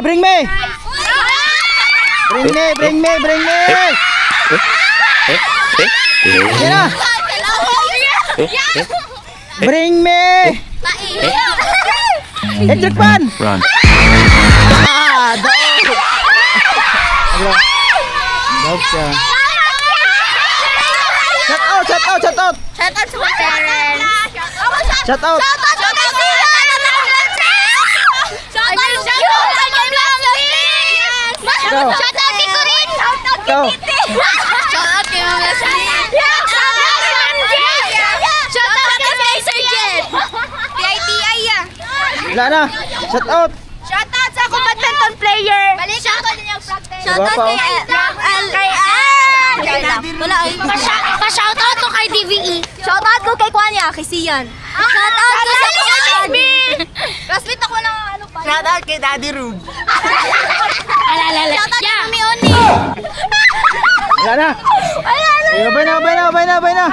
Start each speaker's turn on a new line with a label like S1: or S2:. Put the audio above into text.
S1: Bring me! Bring me! Yan na! Bring me! Electric fan!
S2: Run.
S1: Dog siya. Shout out!
S3: Shout out sa mga parents.
S1: Shout out! Go!
S3: Shout out kay Corin.
S1: Go!
S3: Shout out kay Mama Leslie. Shout out kay Sir Jen. PITI yan.
S1: Wala na! Shout out!
S3: Shout out sa akong badminton player. Shout out din yung practice. Shout out
S1: Guwapo.
S3: kay wala ay. Pa-shout out ko kay DVE. Shout out ko kay Kwanya, kay Sian. Shout out ko sa classmate. Classmate ako ng ano pa.
S4: Shout out kay Daddy Rube.
S3: Shout out kay Mami Oni.
S1: Wala na! Bye na!